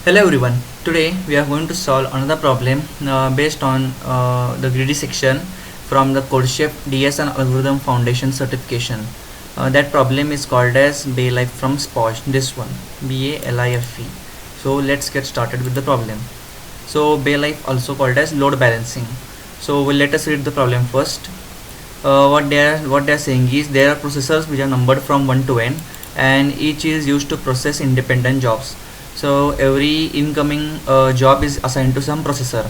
Hello everyone. Today we are going to solve another problem based on the greedy section from the CodeShip DS and Algorithm Foundation certification. That problem is called as BALIFE from SPOSH. This one, BALIFE. So let's get started with the problem. So BALIFE also called as load balancing. So let us read the problem first. What they are saying is there are processors which are numbered from 1 to n, and each is used to process independent jobs. So every incoming job is assigned to some processor.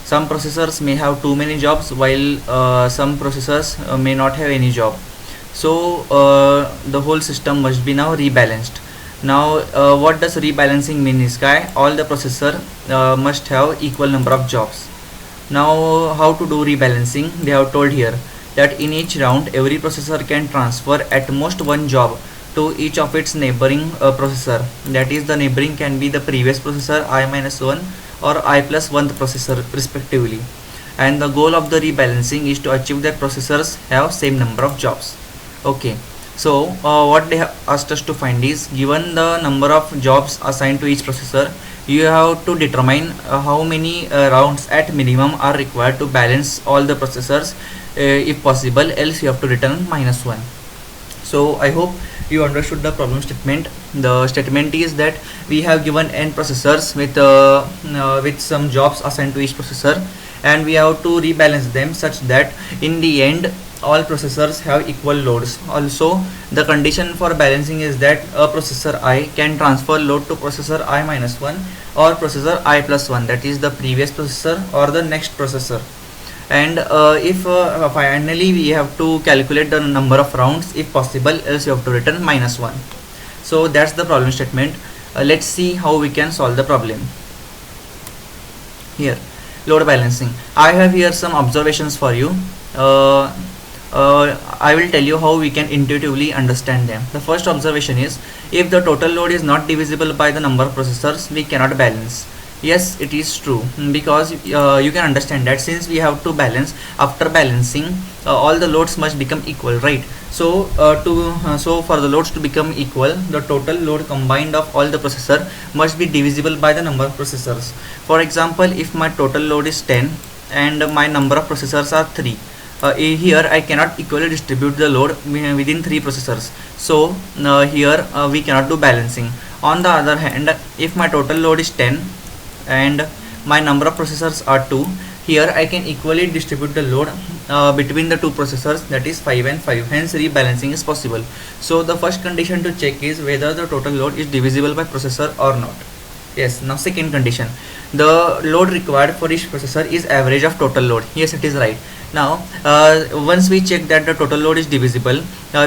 Some processors may have too many jobs, while some processors may not have any job. So the whole system must be now rebalanced. Now what does rebalancing mean is all the processor must have equal number of jobs. Now how to do rebalancing, they have told here that in each round every processor can transfer at most one job to each of its neighboring processor. That is, the neighboring can be the previous processor I-1 or I plus 1th processor respectively, and the goal of the rebalancing is to achieve that processors have same number of jobs. Okay, so what they have asked us to find is, given the number of jobs assigned to each processor, you have to determine how many rounds at minimum are required to balance all the processors if possible, else you have to return -1. So I hope you understood the problem statement. The statement is that we have given n processors with some jobs assigned to each processor, and we have to rebalance them such that in the end all processors have equal loads. Also, the condition for balancing is that a processor I can transfer load to processor I-1 or processor I plus 1, that is the previous processor or the next processor. And if finally we have to calculate the number of rounds if possible, else you have to return -1. So that's the problem statement. Let's see how we can solve the problem. Here, load balancing. I have here some observations for you. I will tell you how we can intuitively understand them. The first observation is, if the total load is not divisible by the number of processors, we cannot balance. Yes, it is true, because you can understand that since we have to balance, after balancing all the loads must become equal, right? So so for the loads to become equal, the total load combined of all the processor must be divisible by the number of processors. For example, if my total load is 10 and my number of processors are 3, here I cannot equally distribute the load within 3 processors. So here we cannot do balancing. On the other hand, if my total load is 10 and my number of processors are 2, here I can equally distribute the load between the two processors, that is 5 and 5, hence rebalancing is possible. So the first condition to check is whether the total load is divisible by processor or not. Yes. Now second condition, the load required for each processor is average of total load. Yes, it is right. Now once we check that the total load is divisible,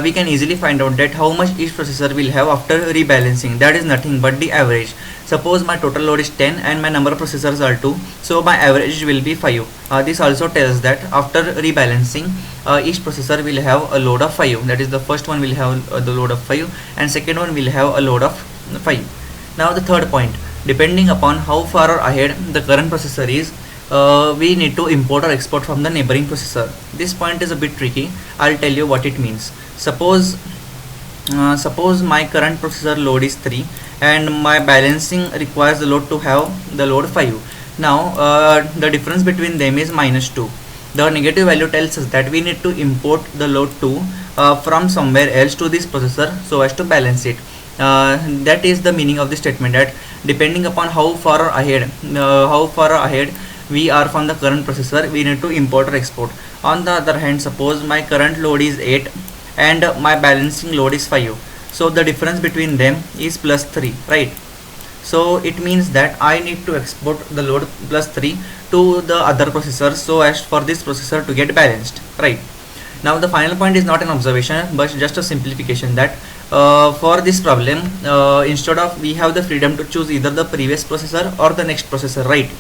we can easily find out that how much each processor will have after rebalancing. That is nothing but the average. Suppose my total load is 10 and my number of processors are 2, so my average will be 5. This also tells that after rebalancing, each processor will have a load of 5. That is, the first one will have the load of 5 and second one will have a load of 5. Now the third point, depending upon how far ahead the current processor is, we need to import or export from the neighboring processor. This point is a bit tricky. I'll tell you what it means. Suppose my current processor load is 3 and my balancing requires the load to have the load 5. Now the difference between them is -2. The negative value tells us that we need to import the load 2 from somewhere else to this processor so as to balance it. That is the meaning of the statement, that depending upon how far ahead we are from the current processor, we need to import or export. On the other hand, suppose my current load is 8 and my balancing load is 5, so the difference between them is +3, right? So it means that I need to export the load +3 to the other processor so as for this processor to get balanced, right? Now the final point is not an observation but just a simplification, that for this problem, instead of, we have the freedom to choose either the previous processor or the next processor, right?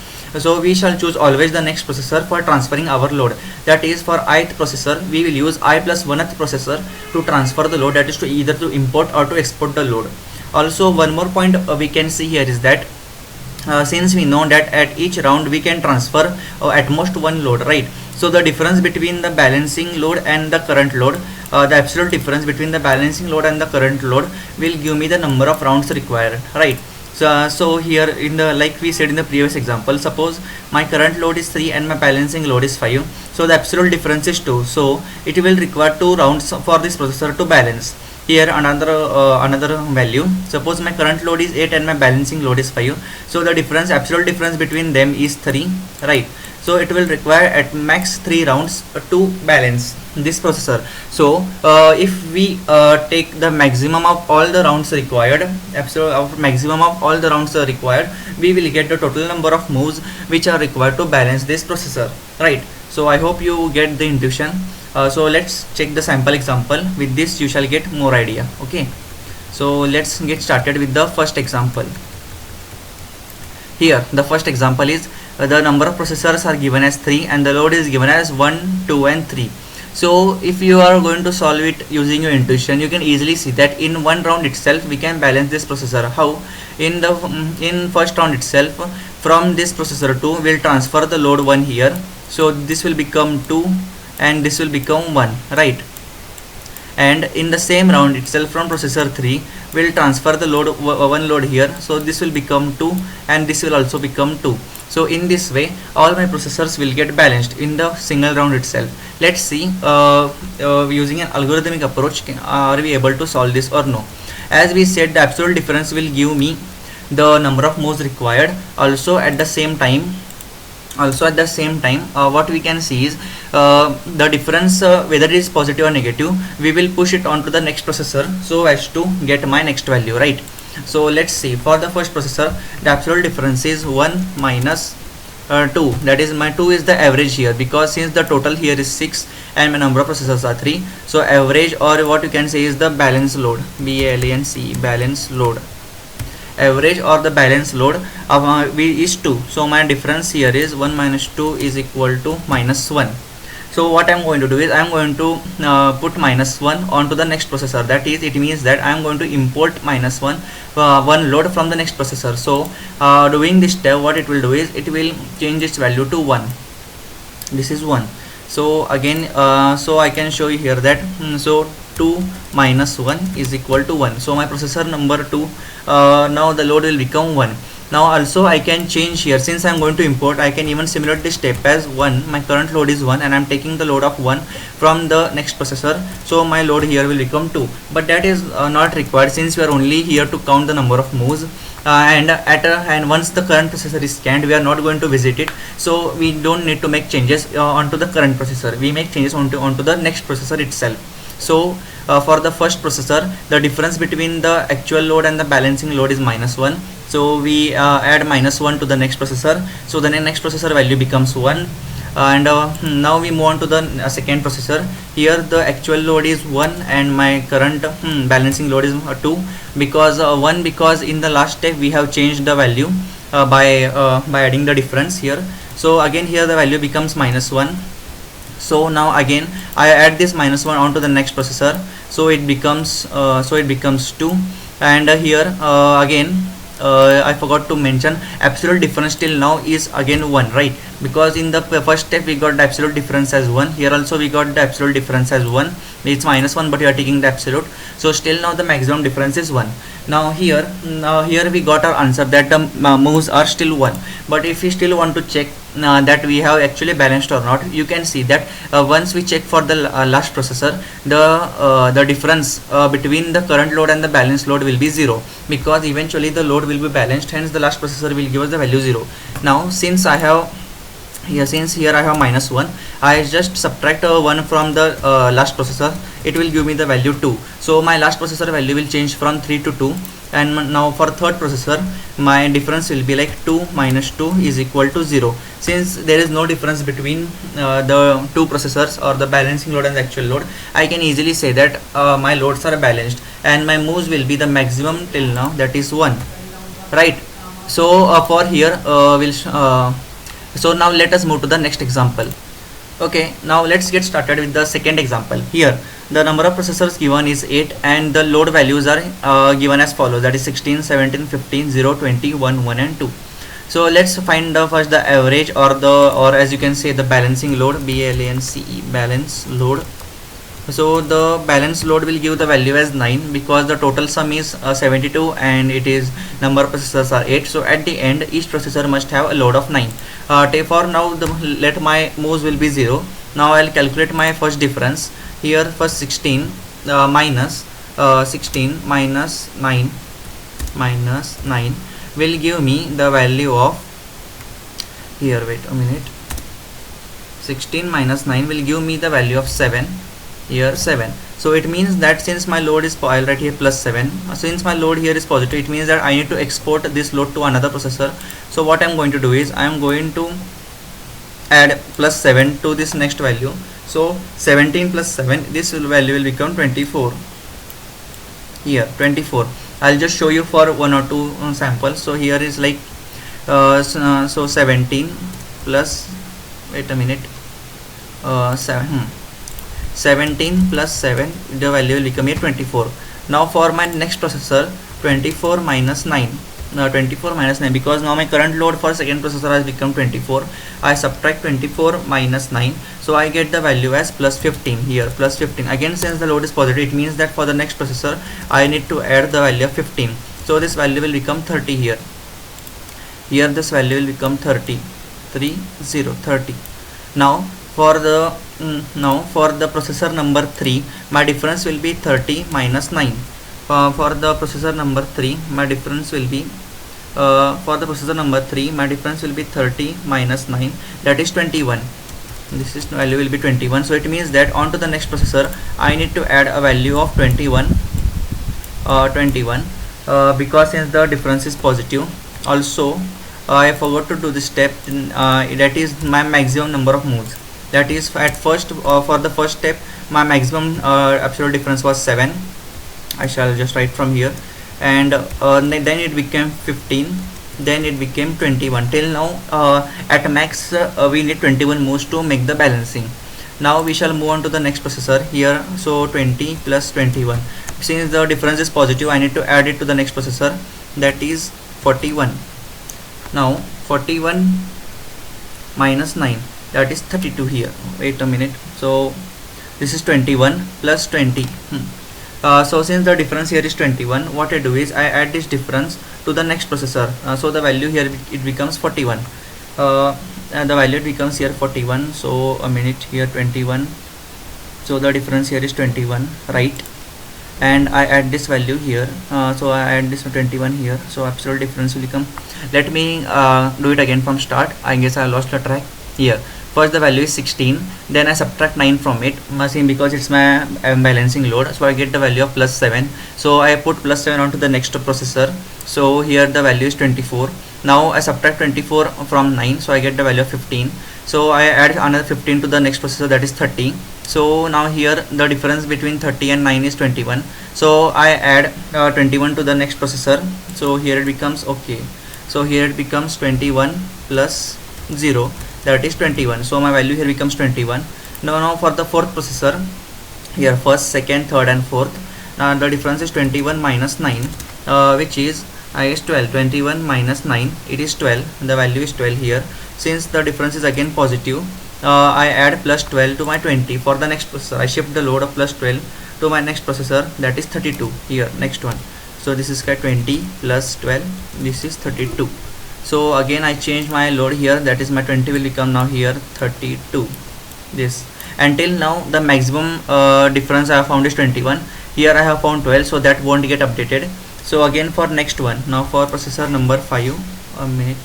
So we shall choose always the next processor for transferring our load. That is, for ith processor we will use I plus 1th processor to transfer the load, that is to either to import or to export the load. Also, one more point we can see here is that since we know that at each round we can transfer at most one load, right? So the difference between the balancing load and the current load, the absolute difference between the balancing load and the current load will give me the number of rounds required, right? So here in the, like we said in the previous example, suppose my current load is 3 and my balancing load is 5. So the absolute difference is 2. So it will require 2 rounds for this processor to balance. Here another value, suppose my current load is 8 and my balancing load is 5. So the difference, absolute difference between them is 3, right? So it will require at max 3 rounds to balance this processor. So if we take the maximum of all the rounds required, absolute of maximum of all the rounds are required, we will get the total number of moves which are required to balance this processor, right? So I hope you get the intuition. So let's check the sample example. With this you shall get more idea. Okay, so let's get started with the first example. Here the first example is the number of processors are given as 3 and the load is given as 1, 2 and 3. So if you are going to solve it using your intuition, you can easily see that in one round itself we can balance this processor. How? In first round itself, from this processor 2 will transfer the load 1 here. So this will become 2 and this will become 1, right? And in the same round itself, from processor 3 will transfer the load 1 load here. So this will become 2 and this will also become 2. So in this way all my processors will get balanced in the single round itself. Let's see using an algorithmic approach are we able to solve this or no. As we said, the absolute difference will give me the number of moves required. Also at the same time what we can see is the difference, whether it is positive or negative, we will push it onto the next processor so as to get my next value, right? So let's see, for the first processor the absolute difference is 1 minus 2, that is my 2 is the average here, because since the total here is 6 and my number of processors are 3, so average, or what you can say is the balance load, BALANCE, balance load, average or the balance load of is 2. So my difference here is 1 minus 2 is equal to minus 1. So what I am going to do is I am going to put minus 1 onto the next processor. That is, it means that I am going to import minus 1 load from the next processor. So doing this step, what it will do is it will change its value to 1. This is 1. So again so I can show you here that so 2 minus 1 is equal to 1. So my processor number 2, now the load will become 1. Now also I can change here, since I am going to import, I can even simulate this step as 1. My current load is 1 and I am taking the load of 1 from the next processor. So my load here will become 2. But that is not required, since we are only here to count the number of moves. And once the current processor is scanned, we are not going to visit it, so we don't need to make changes onto the current processor. We make changes onto the next processor itself. So for the first processor, the difference between the actual load and the balancing load is minus 1. So we add minus 1 to the next processor. So the next processor value becomes 1. And now we move on to the second processor. Here the actual load is 1 and my current balancing load is 2, because 1, because in the last step we have changed the value by adding the difference here. So again here the value becomes minus 1. So now again I add this minus 1 onto the next processor, so it becomes 2. And here again I forgot to mention, absolute difference till now is again 1, right? Because in the first step we got the absolute difference as 1. Here also we got the absolute difference as 1. It's minus 1, but we are taking the absolute, so still now the maximum difference is 1. Now here we got our answer that the moves are still 1. But if we still want to check that we have actually balanced or not, you can see that once we check for the last processor, the difference between the current load and the balance load will be 0, because eventually the load will be balanced, hence the last processor will give us the value 0. Now since here I have minus 1, I just subtract 1 from the last processor, it will give me the value 2. So my last processor value will change from 3 to 2. And now for third processor, my difference will be like 2 minus 2 is equal to 0. Since there is no difference between the two processors or the balancing load and the actual load, I can easily say that my loads are balanced and my moves will be the maximum till now, that is 1, right? So for here so now let us move to the next example. Okay, now let's get started with the second example. Here the number of processors given is 8 and the load values are given as follows, that is 16, 17, 15, 0, 20, 1, 1 and 2. So let's find first the average or as you can say the balancing load, BALANCE, balance load. So the balance load will give the value as 9 because the total sum is 72 and it is number of processors are 8. So at the end each processor must have a load of 9. For now let my moves will be 0. Now I'll calculate my first difference. Here first 16 minus 16 minus 9 will give me the value of, here wait a minute, 16 minus 9 will give me the value of 7, here 7. So it means that since my load is, I'll write here plus 7, since my load here is positive, it means that I need to export this load to another processor. So what I'm going to do is I am going to add plus 7 to this next value. So 17 plus 7, this value will become 24, here 24. I'll just show you for one or two samples. So here is like so 17 plus, wait a minute, 17 plus 7, the value will become here 24. Now for my next processor, 24 minus 9, 24 minus 9, because now my current load for second processor has become 24. I subtract 24 minus 9, so I get the value as plus 15, here plus 15. Again, since the load is positive, it means that for the next processor I need to add the value of 15. So this value will become 30 here. Here this value will become 30, 30. Now for the processor number 3, my difference will be 30 minus 9. For the processor number 3, my difference will be 30 minus 9, that is 21. This is value will be 21. So it means that on to the next processor I need to add a value of 21, because since the difference is positive. Also I forgot to do this step, that is my maximum number of moves. That is at first, for the first step my maximum absolute difference was 7. I shall just write from here, and then it became 15, then it became 21. Till now at max we need 21 moves to make the balancing. Now we shall move on to the next processor here. So 20 plus 21, since the difference is positive I need to add it to the next processor, that is 41. Now 41 minus 9, that is 32 here. Wait a minute. So this is 21 plus 20. So since the difference here is 21, what I do is I add this difference to the next processor. So the value here it becomes 41. And the value becomes here 41. So a minute, here 21. So the difference here is 21, right? And I add this value here. So I add this 21 here. So absolute difference will become. Let me do it again from start. I guess I lost the track here. First the value is 16, then I subtract 9 from it, because it's my balancing load, so I get the value of plus 7. So I put plus 7 onto the next processor. So here the value is 24. Now I subtract 24 from 9, so I get the value of 15. So I add another 15 to the next processor, that is 30. So now here the difference between 30 and 9 is 21. So I add 21 to the next processor. So here it becomes, okay, so here it becomes 21 plus 0, that is 21. So my value here becomes 21. Now for the fourth processor, here first, second, third and fourth, the difference is 21 minus 9, which is is 12. 21 minus 9, it is 12. The value is 12 here. Since the difference is again positive, I add plus 12 to my 20 for the next processor. I shift the load of plus 12 to my next processor, that is 32 here, next one. So this is 20 plus 12, this is 32. So again I change my load here, that is my 20 will become now here 32. This, until now the maximum difference I have found is 21. Here I have found 12, so that won't get updated. So again for next one, now for processor number 5, a minute.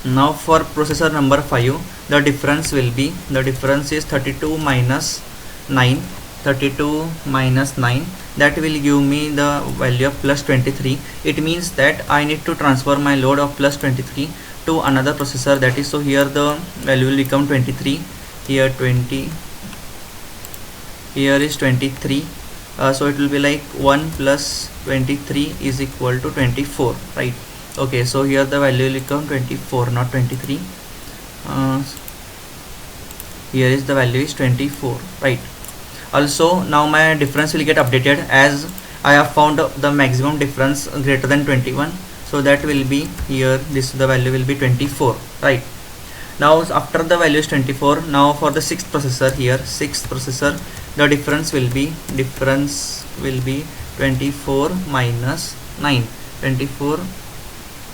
Now for processor number 5, the difference will be, the difference is 32 minus 9, 32 minus 9, that will give me the value of plus 23. It means that I need to transfer my load of plus 23 to another processor, that is, so here the value will become 23, here 20, here is 23. So it will be like 1 plus 23 is equal to 24, right? Okay, so here the value will become 24, not 23. Here is the value is 24, right? Also now my difference will get updated as I have found the maximum difference greater than 21. So that will be here, this the value will be 24, right? Now after the value is 24, now for the sixth processor, here sixth processor, the difference will be 24 minus 9. 24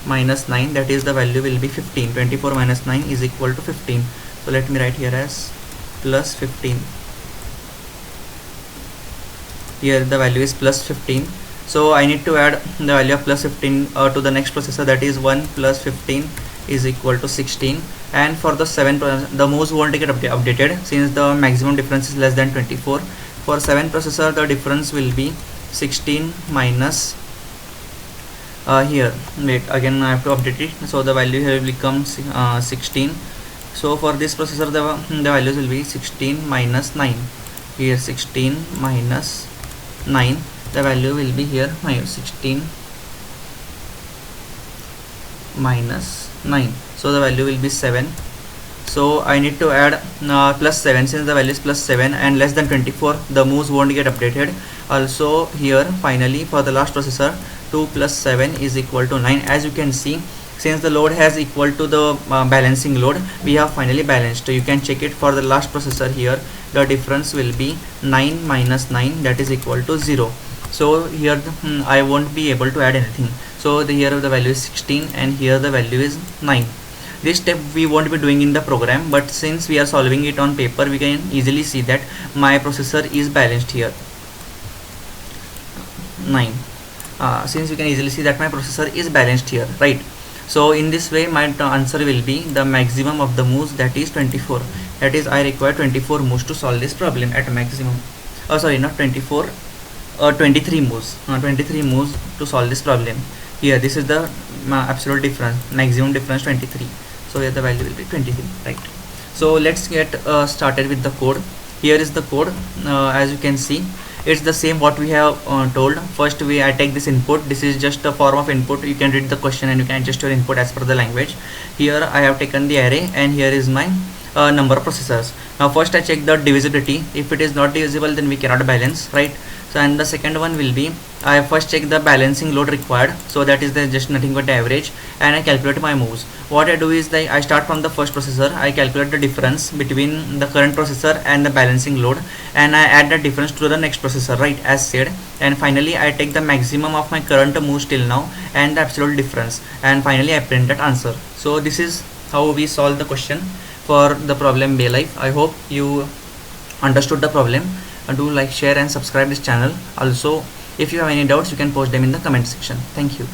minus 9, that is the value will be 15. 24 minus 9 is equal to 15. So let me write here as plus 15. Here the value is plus 15. So I need to add the value of plus 15 to the next processor, that is 1 plus 15 is equal to 16. And for the 7 the moves won't get updated since the maximum difference is less than 24. For 7 processor, the difference will be 16 minus here, wait, again I have to update it, so the value here will become 16. So for this processor, the values will be 16 minus 9. Here 16 minus 9, the value will be here 16 minus 9, so the value will be 7. So I need to add plus 7, since the value is plus 7 and less than 24, the moves won't get updated. Also here finally for the last processor, 2 plus 7 is equal to 9. As you can see, since the load has equal to the balancing load, we have finally balanced. So you can check it for the last processor. Here the difference will be 9 minus 9, that is equal to 0. So here I won't be able to add anything. So here the value is 16 and here the value is 9. This step we won't be doing in the program, but since we are solving it on paper, we can easily see that my processor is balanced here. 9. Since you can easily see that my processor is balanced here, right? So in this way my answer will be the maximum of the moves, that is 24. That is, I require 24 moves to solve this problem at maximum. Oh sorry, not 24, 23 moves. 23 moves to solve this problem. Here this is the absolute difference, maximum difference 23. So here the value will be 23, right? So let's get started with the code. Here is the code. As you can see, it's the same what we have told. First I take this input. This is just a form of input. You can read the question and you can adjust your input as per the language. Here I have taken the array and here is my number of processors. Now first I check the divisibility. If it is not divisible, then we cannot balance, right? So and the second one will be, I first check the balancing load required, so that is just nothing but the average, and I calculate my moves. What I do is that I start from the first processor, I calculate the difference between the current processor and the balancing load, and I add the difference to the next processor, right, as said. And finally I take the maximum of my current moves till now and the absolute difference, and finally I print that answer. So this is how we solve the question for the problem Baylife. I hope you understood the problem. Do like, share and subscribe this channel. Also, if you have any doubts, you can post them in the comment section. Thank you.